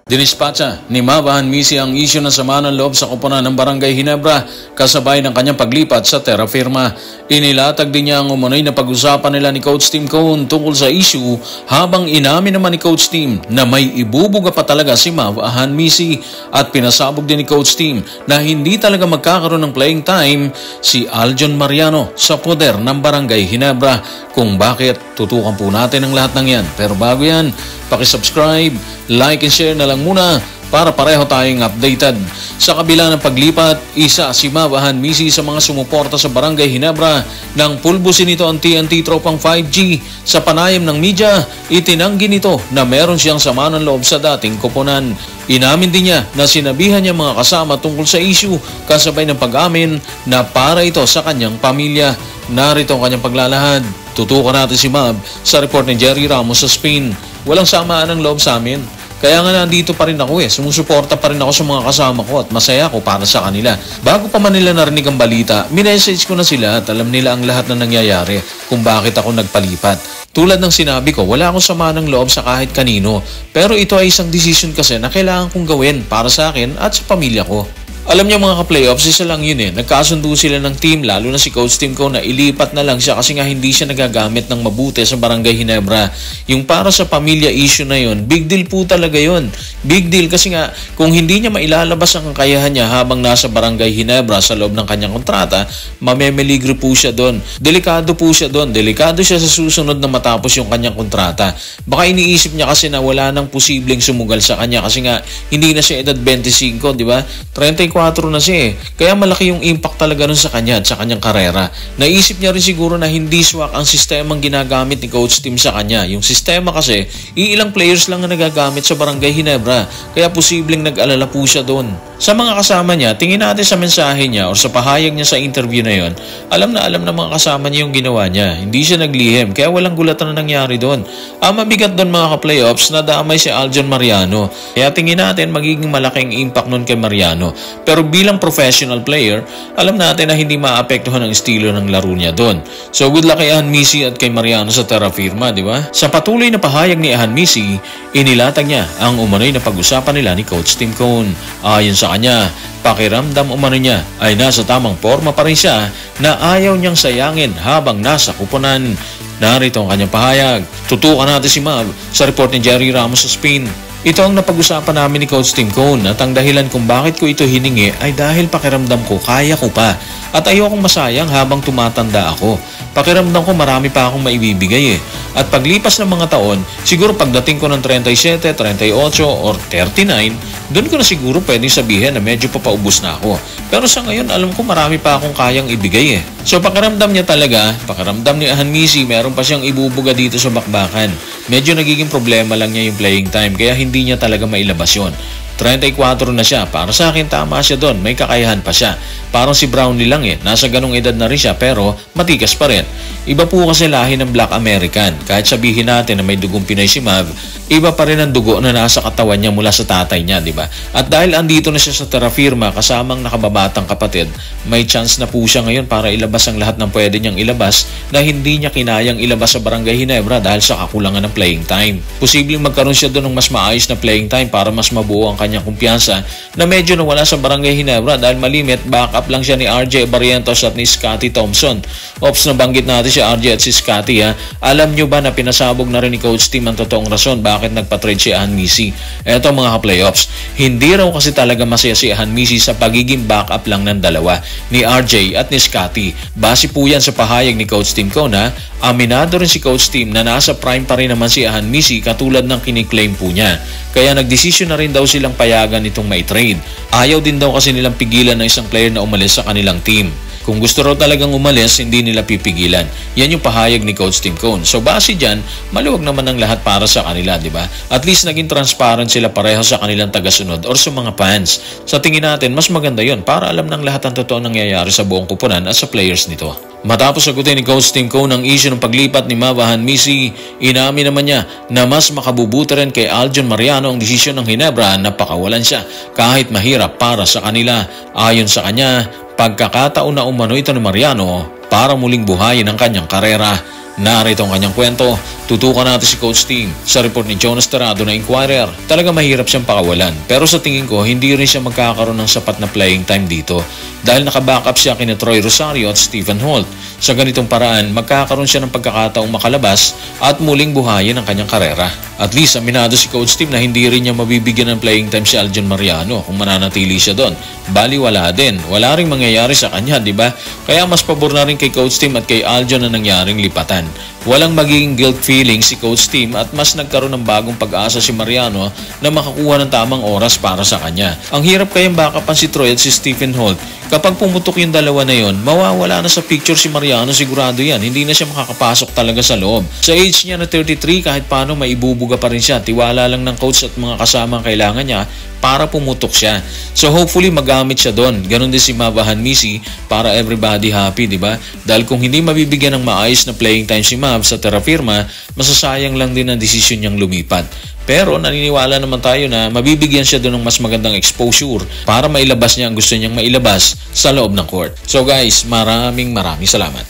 Dinispatcha ni Mava Hanmisi ang isyu ng sama ng loob sa koponan ng Barangay Ginebra kasabay ng kanyang paglipat sa Terra Firma. Inilatag din niya ang umunoy na pag-usapan nila ni Coach Tim Cone tungkol sa isyu habang inamin naman ni Coach Tim na may ibubuga pa talaga si Mava Hanmisi at pinasabog din ni Coach Tim na hindi talaga magkakaroon ng playing time si Aljon Mariano sa poder ng Barangay Ginebra. Kung bakit, tutukan po natin ang lahat ng yan. Pero bago yan, paki-subscribe, like and share na lang muna para pareho tayong updated. Sa kabila ng paglipat, isa si Mava Hanmisi sa mga sumuporta sa Barangay Ginebra nang pulbusin nito ang TNT tropang 5G. Sa panayam ng media, itinanggi nito na meron siyang sama ng loob sa dating koponan. Inamin din niya na sinabihan niya mga kasama tungkol sa issue kasabay ng pag-amin na para ito sa kanyang pamilya. Narito ang kanyang paglalahad. Tutukan natin si Mav sa report ni Jerry Ramos sa Spain. Walang samaan ng loob sa amin. Kaya nga nandito pa rin ako sumusuporta pa rin ako sa mga kasama ko at masaya ako para sa kanila. Bago pa man nila narinig ang balita, minessage ko na sila at alam nila ang lahat na nangyayari kung bakit ako nagpalipat. Tulad ng sinabi ko, wala akong sama ng loob sa kahit kanino. Pero ito ay isang decision kasi na kailangan kong gawin para sa akin at sa pamilya ko. Alam niyo mga ka-playoffs, isa lang yun Nagkasundo sila ng team, lalo na si Coach Tim Cone na ilipat na lang siya kasi nga hindi siya nagagamit ng mabuti sa Barangay Ginebra. Yung para sa pamilya issue na yun, big deal po talaga yun. Big deal kasi nga kung hindi niya mailalabas ang kakayahan niya habang nasa Barangay Ginebra sa loob ng kanyang kontrata, mamemeligro po siya doon. Delikado po siya doon. Delikado siya sa susunod na matapos yung kanyang kontrata. Baka iniisip niya kasi na wala nang posibleng sumugal sa kanya kasi nga hindi na siya edad 25, di ba? 34 na siya Kaya malaki yung impact talaga nun sa kanya at sa kanyang karera. Naisip niya rin siguro na hindi swak ang sistemang ginagamit ni Coach Tim sa kanya. Yung sistema kasi, iilang players lang ang nagagamit sa Barangay Ginebra. Kaya posibleng nag-alala po siya doon. Sa mga kasama niya, tingin natin sa mensahe niya o sa pahayag niya sa interview na yon, alam na mga kasama niya yung ginawa niya. Hindi siya naglihim, kaya walang gulatan na nangyari doon. Ang mabigat doon mga ka-playoffs, nadamay si Aljon Mariano. Kaya tingin natin magiging malaking impact nun kay Mariano. Pero bilang professional player, alam natin na hindi maapektuhan ang estilo ng laro niya doon. So good luck kay Hanmisi at kay Mariano sa Terra Firma, di ba? Sa patuloy na pahayag ni Hanmisi, inilatag niya ang umano'y na pag-usapan nila ni Coach Tim Cone. Ayon sa kanya, pakiramdam umano niya ay nasa tamang forma pa rin siya na ayaw niyang sayangin habang nasa kuponan. Narito ang kanyang pahayag. Tutukan natin si Mav sa report ni Jerry Ramos sa Spain. Ito ang napag-usapan namin ni Coach Tim Cone at ang dahilan kung bakit ko ito hiningi ay dahil pakiramdam ko kaya ko pa at ayokong masayang habang tumatanda ako. Pakiramdam ko marami pa akong maibibigay At paglipas ng mga taon, siguro pagdating ko ng 37, 38 or 39, doon ko na siguro pwedeng sabihin na medyo papaubos na ako. Pero sa ngayon, alam ko marami pa akong kayang ibigay So pakiramdam niya talaga, pakiramdam ni Hanmisi, meron pa siyang ibubuga dito sa bakbakan. Medyo nagiging problema lang niya yung playing time kaya hindi niya talaga mailabas yun. 34 na siya. Para sa akin, tama siya doon. May kakayahan pa siya. Parang si Brownlee lang Nasa ganong edad na rin siya pero matikas pa rin. Iba po kasi lahi ng Black American. Kahit sabihin natin na may dugong Pinoy si Mav, iba pa rin ang dugo na nasa katawan niya mula sa tatay niya, di ba? At dahil andito na siya sa Terra Firma kasamang nakababatang kapatid, may chance na po siya ngayon para ilabas ang lahat ng pwede niyang ilabas na hindi niya kinayang ilabas sa Barangay Ginebra dahil sa kakulangan ng playing time. Posibleng magkaroon siya doon ng mas maayos na playing time para mas mabuo ang kanyang kumpiyansa na medyo nawala sa Barangay Ginebra dahil malimit backup lang siya ni RJ Barrientos at ni Scotty Thompson. Ops, nabanggit natin si RJ at si Scotty Alam nyo ba na pinasabog na rin ni Coach Tim ang totoong rason bakit nagpatrade si Hanmisi? Eto mga ka-playoffs, hindi raw kasi talaga masaya si Hanmisi sa pagiging backup lang ng dalawa ni RJ at ni Scotty. Base po yan sa pahayag ni Coach Tim Cone Aminado rin si Coach Tim na nasa prime pa rin naman si Hanmisi katulad ng kiniklaim po niya. Kaya nagdesisyon na rin daw silang payagan nitong may trade. Ayaw din daw kasi nilang pigilan ng isang player na umalis sa kanilang team. Kung gusto raw talagang umalis, hindi nila pipigilan. Yan yung pahayag ni Coach Tim Cone. So base dyan, maluwag naman ang lahat para sa kanila, di ba? At least naging transparent sila pareho sa kanilang tagasunod or sa mga fans. Sa tingin natin, mas maganda yon para alam ng lahat ang totoo nangyayari sa buong kupunan at sa players nito. Matapos sagutin ni Coach Tim Cone ang issue ng paglipat ni Mava Hanmisi, inamin naman niya na mas makabubuti rin kay Aljon Mariano ang desisyon ng Ginebra na pakawalan siya kahit mahirap para sa kanila. Ayon sa kanya, pagkakataon na umano ito ni Mariano para muling buhayin ang kanyang karera. Narito ang kanyang kwento. Tutukan natin si Coach Tim sa report ni Jonas Terrado na Inquirer. Talaga mahirap siyang pakawalan, pero sa tingin ko hindi rin siya magkakaroon ng sapat na playing time dito dahil nakabackup siya kina Troy Rosario at Stephen Holt. Sa ganitong paraan, magkakaroon siya ng pagkakataong makalabas at muling buhayin ang kanyang karera. At least aminado si Coach Tim na hindi rin niya mabibigyan ng playing time si Aljon Mariano kung mananatili siya doon. Bali wala din. Wala ring mangyayari sa kanya, di ba? Kaya mas pabor na rin kay Coach Tim at kay Aljon na nangyaring lipatan. Walang magiging guilt feeling si Coach Tim at mas nagkaroon ng bagong pag-asa si Mariano na makakuha ng tamang oras para sa kanya. Ang hirap kayang backupan si Troy at si Stephen Holt. Kapag pumutok yung dalawa na yon, mawawala na sa picture si Mariano, sigurado yan. Hindi na siya makakapasok talaga sa loob. Sa age niya na 33, kahit paano maibubuga pa rin siya. Tiwala lang ng coach at mga kasamang kailangan niya para pumutok siya. So hopefully magamit siya doon. Ganon din si Mavahan Misi para everybody happy, di ba? Dahil kung hindi mabibigyan ng maayos na playing time si Mav sa Terra Firma, masasayang lang din ang desisyon niyang lumipat. Pero naniniwala naman tayo na mabibigyan siya doon ng mas magandang exposure para mailabas niya ang gusto niyang mailabas sa loob ng court. So guys, maraming salamat.